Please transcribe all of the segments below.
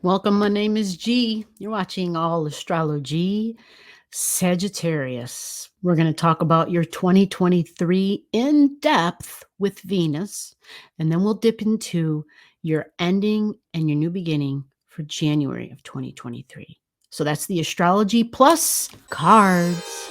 Welcome. My name is G. You're watching Allastrology Sagittarius. We're going to talk about your 2023 in depth with Venus, and then we'll dip into your ending and your new beginning for January of 2023. So that's the astrology plus cards.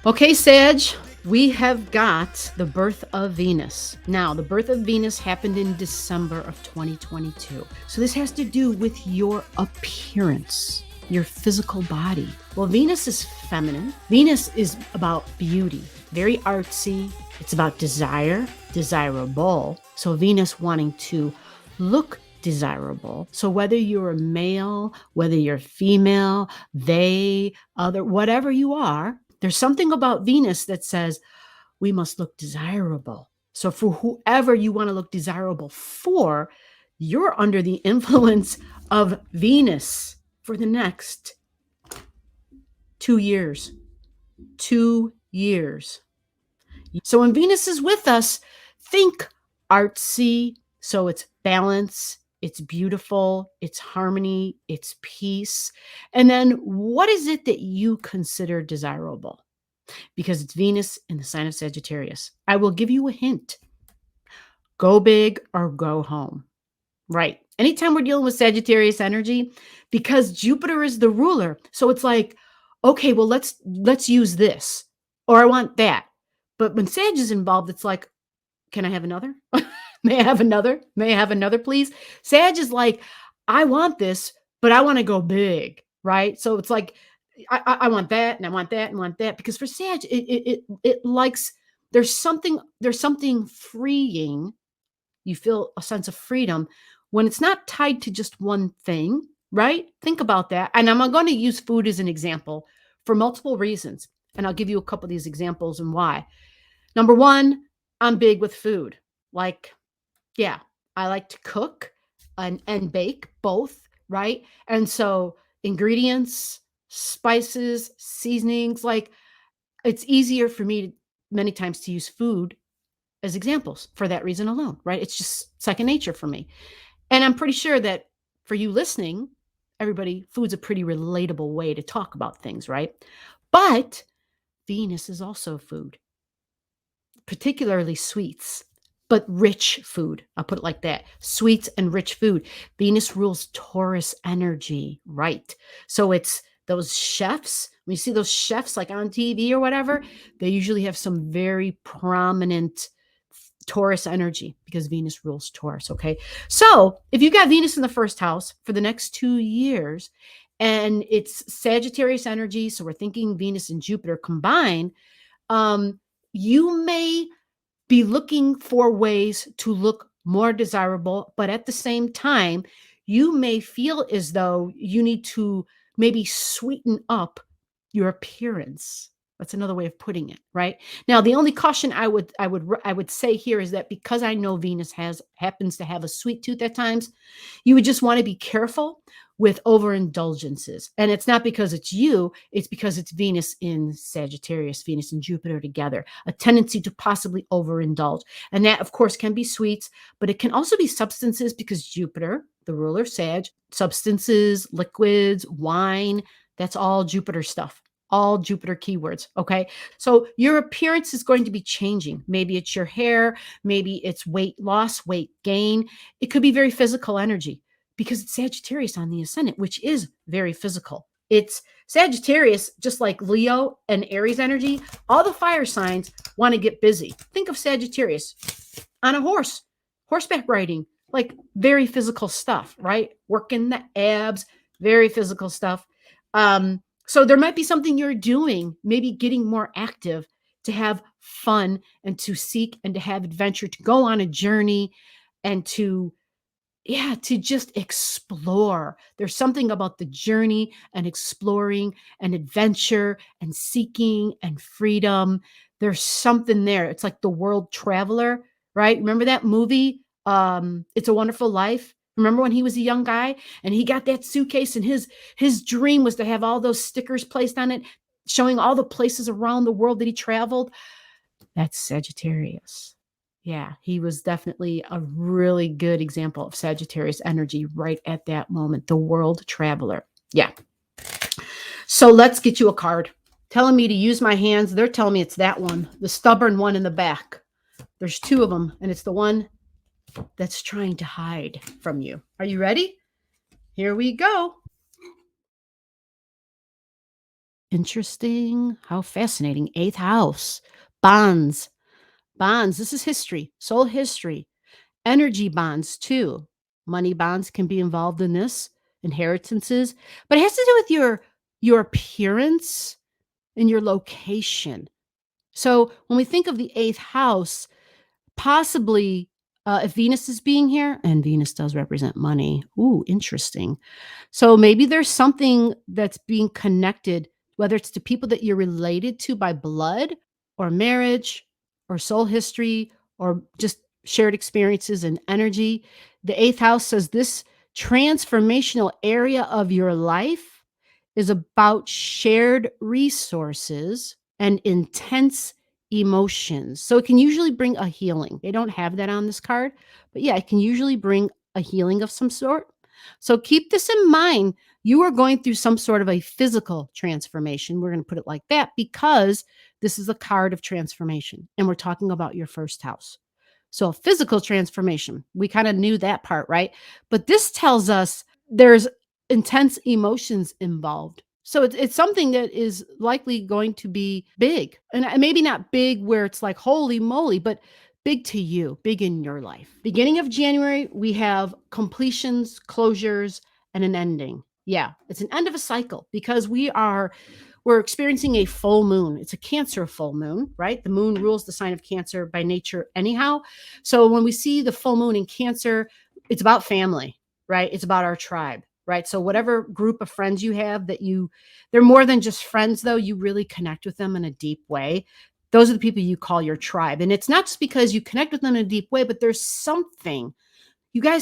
Okay, Sag, we have got the birth of Venus. Now, the birth of Venus happened in December of 2022. So this has to do with your appearance, your physical body. Well, Venus is feminine. Venus is about beauty, very artsy. It's about desire, desirable. So Venus wanting to look desirable. So whether you're a male, whether you're female, they, other, whatever you are, there's something about Venus that says we must look desirable. So for whoever you want to look desirable for, you're under the influence of Venus for the next 2 years. 2 years. So when Venus is with us, think artsy. So it's balance, it's beautiful, it's harmony, it's peace. And then what is it that you consider desirable? Because it's Venus in the sign of Sagittarius. I will give you a hint. Go big or go home. Right. Anytime we're dealing with Sagittarius energy, because Jupiter is the ruler. So it's like, okay, well, let's use this, or I want that. But when Sag is involved, it's like, can I have another? May I have another? May I have another, please? Sag is like, I want this, but I want to go big, right? So it's like, I want that, and I want that, and want that, because for Sag, it likes, there's something freeing. You feel a sense of freedom when it's not tied to just one thing, right? Think about that. And I'm going to use food as an example for multiple reasons, and I'll give you a couple of these examples and why. Number one, I'm big with food. Like, yeah, I like to cook and bake both, right? And so ingredients, spices, seasonings, like it's easier for me many times to use food as examples for that reason alone, right? It's just second nature for me. And I'm pretty sure that for you listening, everybody, food's a pretty relatable way to talk about things, right? But Venus is also food, particularly sweets, but rich food. I'll put it like that. Sweets and rich food. Venus rules Taurus energy, right? So it's those chefs. When you see those chefs like on TV or whatever, they usually have some very prominent Taurus energy because Venus rules Taurus, okay? So if you got Venus in the first house for the next 2 years, and it's Sagittarius energy, so we're thinking Venus and Jupiter combined, you may be looking for ways to look more desirable, but at the same time, you may feel as though you need to maybe sweeten up your appearance. That's another way of putting it, right? Now, the only caution I would say here is that because I know Venus happens to have a sweet tooth at times, you would just want to be careful with overindulgences. And it's not because it's you, it's because it's Venus in Sagittarius, Venus and Jupiter together, a tendency to possibly overindulge. And that, of course, can be sweets, but it can also be substances because Jupiter, the ruler Sag, substances, liquids, wine, that's all Jupiter stuff. All Jupiter keywords, okay? So your appearance is going to be changing. Maybe it's your hair, maybe it's weight loss, weight gain. It could be very physical energy because it's Sagittarius on the ascendant, which is very physical. It's Sagittarius, just like Leo and Aries energy. All the fire signs want to get busy. Think of Sagittarius on a horse, horseback riding, like very physical stuff, right? Working the abs, very physical stuff. So there might be something you're doing, maybe getting more active to have fun and to seek and to have adventure, to go on a journey and to just explore. There's something about the journey and exploring and adventure and seeking and freedom. There's something there. It's like the world traveler, right? Remember that movie, It's a Wonderful Life? Remember when he was a young guy and he got that suitcase and his dream was to have all those stickers placed on it? showing all the places around the world that he traveled. That's Sagittarius. Yeah, he was definitely a really good example of Sagittarius energy right at that moment, the world traveler. Yeah. So let's get you a card. Telling me to use my hands. They're telling me it's that one, the stubborn one in the back. There's two of them, and it's the one that's trying to hide from you. Are you ready? Here we go. Interesting. How fascinating. Eighth house. Bonds. Bonds. This is history, soul history. Energy bonds, too. Money bonds can be involved in this, inheritances, but it has to do with your appearance and your location. So when we think of the eighth house, possibly if Venus is being here, and Venus does represent money. Ooh, interesting. So maybe there's something that's being connected, whether it's to people that you're related to by blood or marriage or soul history or just shared experiences and energy. The eighth house says this transformational area of your life is about shared resources and intense emotions. So it can usually bring a healing. They don't have that on this card, but yeah, it can usually bring a healing of some sort. So keep this in mind. You are going through some sort of a physical transformation. We're going to put it like that because this is a card of transformation and we're talking about your first house. So a physical transformation. We kind of knew that part, right? But this tells us there's intense emotions involved. So it's something that is likely going to be big. And maybe not big where it's like, holy moly, but big to you, big in your life. Beginning of January, we have completions, closures, and an ending. Yeah, it's an end of a cycle because we're experiencing a full moon. It's a Cancer full moon, right? The moon rules the sign of Cancer by nature anyhow. So when we see the full moon in Cancer, it's about family, right? It's about our tribe, right? So whatever group of friends you have they're more than just friends though. You really connect with them in a deep way. Those are the people you call your tribe. And it's not just because you connect with them in a deep way, but there's something. You have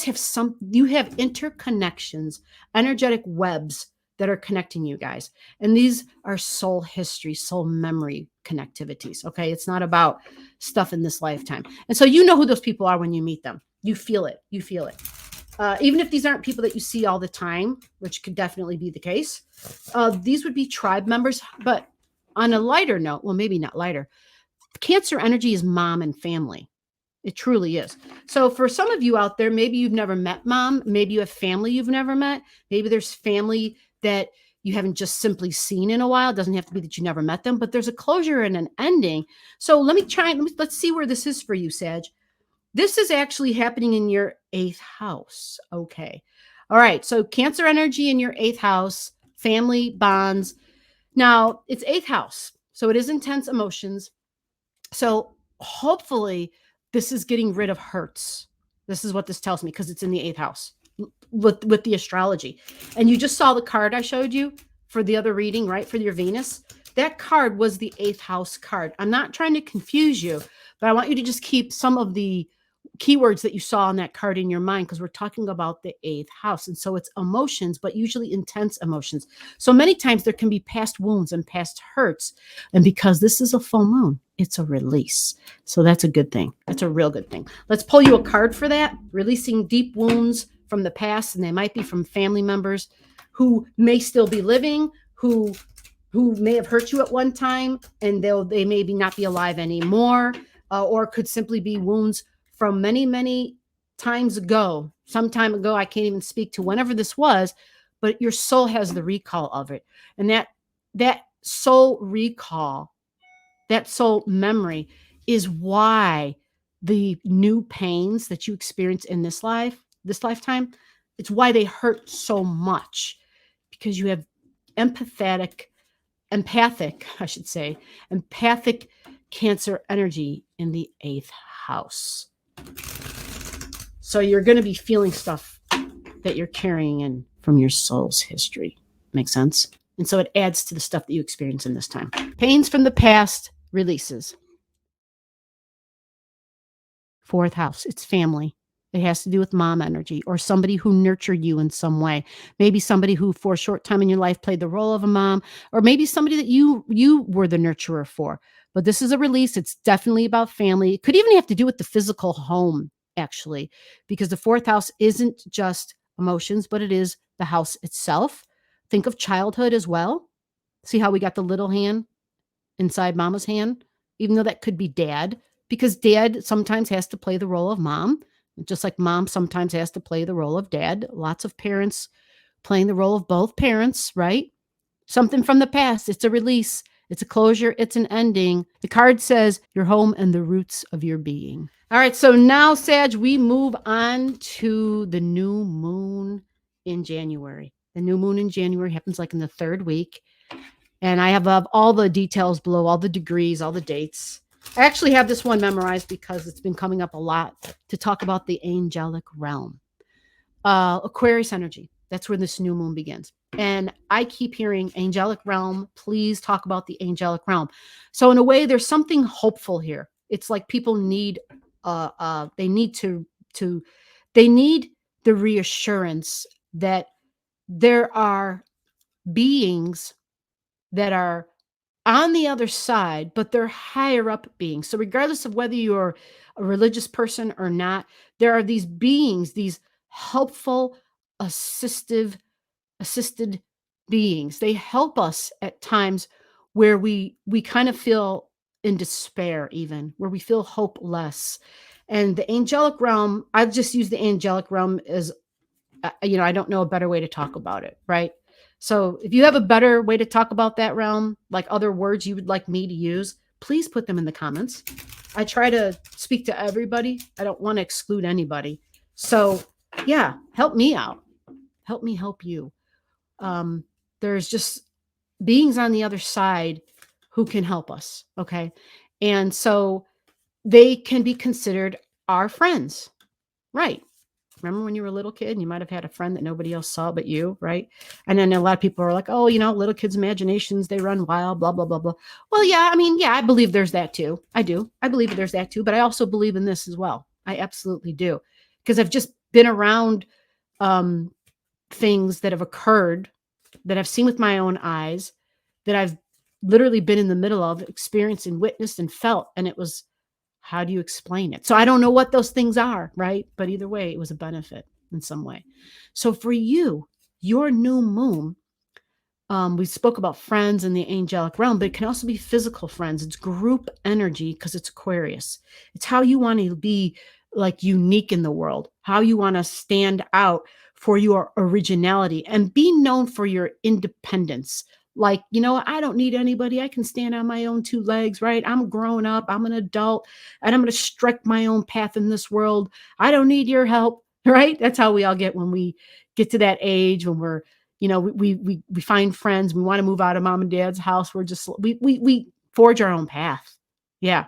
interconnections, energetic webs that are connecting you guys. And these are soul history, soul memory connectivities. Okay. It's not about stuff in this lifetime. And so you know who those people are when you meet them. You feel it. You feel it. Even if these aren't people that you see all the time, which could definitely be the case, these would be tribe members. But on a lighter note, well, maybe not lighter, Cancer energy is mom and family. It truly is. So for some of you out there, maybe you've never met mom. Maybe you have family you've never met. Maybe there's family that you haven't just simply seen in a while. It doesn't have to be that you never met them, but there's a closure and an ending. So let's see where this is for you, Sag. This is actually happening in your eighth house. Okay. All right. So Cancer energy in your eighth house, family bonds. Now it's eighth house. So it is intense emotions. So hopefully this is getting rid of hurts. This is what this tells me because it's in the eighth house with the astrology. And you just saw the card I showed you for the other reading, right? For your Venus. That card was the eighth house card. I'm not trying to confuse you, but I want you to just keep some of the keywords that you saw on that card in your mind because we're talking about the eighth house. And so it's emotions, but usually intense emotions. So many times there can be past wounds and past hurts. And because this is a full moon, it's a release. So that's a good thing. That's a real good thing. Let's pull you a card for that. Releasing deep wounds from the past, and they might be from family members who may still be living, who may have hurt you at one time, and they maybe not be alive anymore, or could simply be wounds from many, many times ago, some time ago. I can't even speak to whenever this was, but your soul has the recall of it. And that soul recall, that soul memory is why the new pains that you experience in this lifetime, it's why they hurt so much because you have empathic, I should say, empathic Cancer energy in the eighth house. So you're going to be feeling stuff that you're carrying in from your soul's history. Makes sense? And so it adds to the stuff that you experience in this time. Pains from the past releases. Fourth house, it's family. It has to do with mom energy or somebody who nurtured you in some way. Maybe somebody who for a short time in your life played the role of a mom, or maybe somebody that you were the nurturer for. But this is a release. It's definitely about family. It could even have to do with the physical home, actually, because the fourth house isn't just emotions, but it is the house itself. Think of childhood as well. See how we got the little hand inside mama's hand, even though that could be dad, because dad sometimes has to play the role of mom, just like mom sometimes has to play the role of dad. Lots of parents playing the role of both parents, right? Something from the past. It's a release, it's a closure, it's an ending. The card says your home and the roots of your being. All right, so now, Sag, we move on to the new moon in January. The new moon in January happens like in the third week. And I have all the details below, all the degrees, all the dates. I actually have this one memorized because it's been coming up a lot to talk about the angelic realm. Aquarius energy. That's where this new moon begins. And I keep hearing angelic realm. Please talk about the angelic realm. So in a way, there's something hopeful here. It's like people need, they need they need the reassurance that there are beings that are on the other side, but they're higher up beings. So regardless of whether you're a religious person or not, there are these beings, these helpful, assisted beings. They help us at times where we kind of feel in despair, even where we feel hopeless. And the angelic realm, I just use the angelic realm as I don't know a better way to talk about it, right? So if you have a better way to talk about that realm, like other words you would like me to use, please put them in the comments. I try to speak to everybody. I don't want to exclude anybody. So yeah, help me out. Help me help you. There's just beings on the other side who can help us. Okay. And so they can be considered our friends. Right. Remember when you were a little kid and you might have had a friend that nobody else saw but you, right? And then a lot of people are like, oh, little kids' imaginations, they run wild, blah, blah, blah, blah. Well, yeah, I mean, yeah, I believe there's that too. I do. I believe there's that too. But I also believe in this as well. I absolutely do. Because I've just been around um, things that have occurred that I've seen with my own eyes, that I've literally been in the middle of, experienced and witnessed and felt. And it was, how do you explain it? So I don't know what those things are, right? But either way, it was a benefit in some way. So for you, your new moon, we spoke about friends in the angelic realm, but it can also be physical friends. It's group energy because it's Aquarius. It's how you want to be like unique in the world, how you want to stand out for your originality and be known for your independence. Like, I don't need anybody. I can stand on my own two legs, right? I'm grown up. I'm an adult and I'm going to strike my own path in this world. I don't need your help, right? That's how we all get when we get to that age when we're we find friends, we want to move out of mom and dad's house. We're just we forge our own path. Yeah.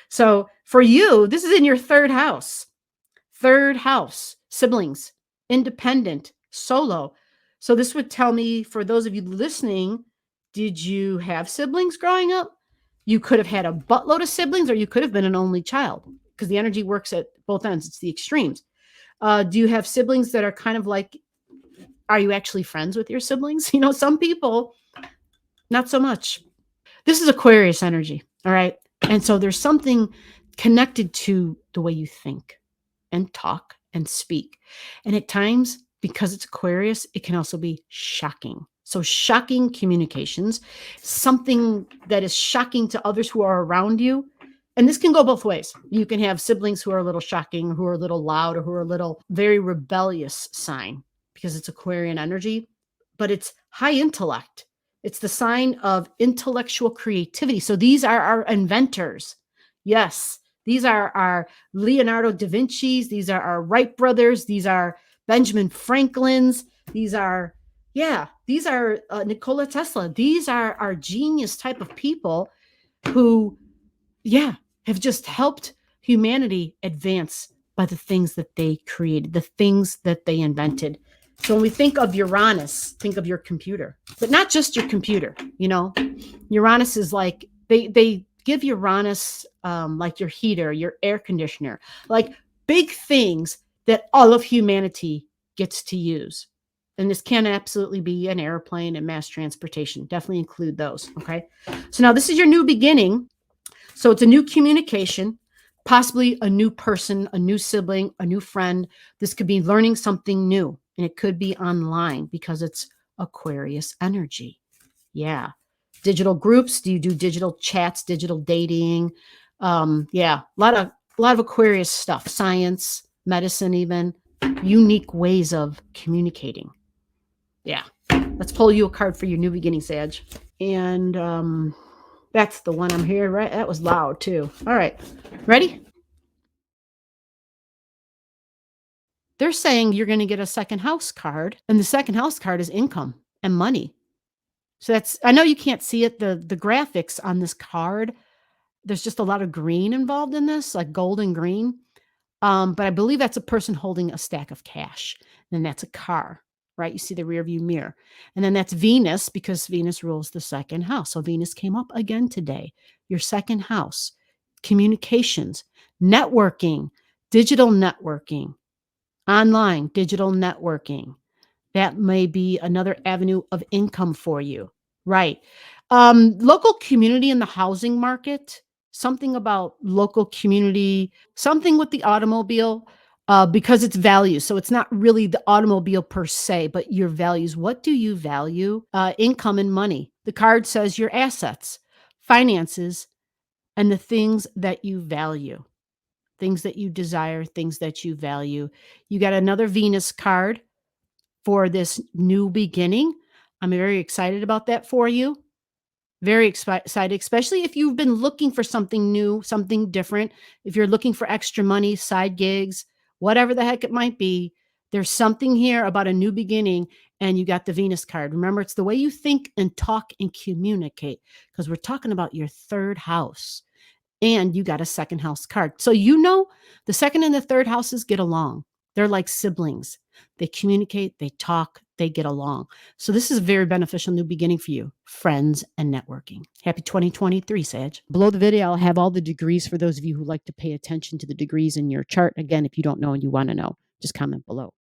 So for you, this is in your third house. Third house, siblings, independent, solo. So this would tell me, for those of you listening, did you have siblings growing up? You could have had a buttload of siblings, or you could have been an only child, because the energy works at both ends. It's the extremes. Do you have siblings that are kind of like, are you actually friends with your siblings? Some people, not so much. This is Aquarius energy. All right. And so there's something connected to the way you think and talk and speak. And at times, because it's Aquarius, it can also be shocking. So shocking communications, something that is shocking to others who are around you. And this can go both ways. You can have siblings who are a little shocking, who are a little loud, or who are a little very rebellious sign, because it's Aquarian energy, but it's high intellect. It's the sign of intellectual creativity. So these are our inventors. Yes, these are our Leonardo da Vinci's. These are our Wright brothers. These are Benjamin Franklin's. These are Nikola Tesla. These are our genius type of people who, have just helped humanity advance by the things that they created, the things that they invented. So when we think of Uranus, think of your computer, but not just your computer. Uranus is like, they give Uranus like your heater, your air conditioner, like big things that all of humanity gets to use. And this can absolutely be an airplane and mass transportation. Definitely include those. Okay. So now this is your new beginning. So it's a new communication, possibly a new person, a new sibling, a new friend. This could be learning something new, and it could be online because it's Aquarius energy. Yeah. Digital groups. Do you do digital chats, digital dating? Yeah, a lot of Aquarius stuff, science, medicine, even unique ways of communicating. Yeah. Let's pull you a card for your new beginning, Sag. And that's the one I'm here, right? That was loud too. All right. Ready? They're saying you're going to get a second house card, and the second house card is income and money. So that's, I know you can't see it, the graphics on this card. There's just a lot of green involved in this, like gold and green. But I believe that's a person holding a stack of cash. And that's a car, right? You see the rear view mirror. And then that's Venus because Venus rules the second house. So Venus came up again today. Your second house, communications, networking, digital networking, online, digital networking. That may be another avenue of income for you. Right. Local community in the housing market, something about local community, something with the automobile, because it's value. So it's not really the automobile per se, but your values. What do you value? Income and money. The card says your assets, finances, and the things that you value, things that you desire, things that you value. You got another Venus card for this new beginning. I'm very excited about that for you. Very excited, especially if you've been looking for something new, something different. If you're looking for extra money, side gigs, whatever the heck it might be, there's something here about a new beginning, and you got the Venus card. Remember, it's the way you think and talk and communicate, because we're talking about your third house, and you got a second house card. So the second and the third houses get along. They're like siblings. They communicate, they talk, they get along. So this is a very beneficial new beginning for you, friends and networking. Happy 2023, Sag. Below the video, I'll have all the degrees for those of you who like to pay attention to the degrees in your chart. Again, if you don't know and you want to know, just comment below.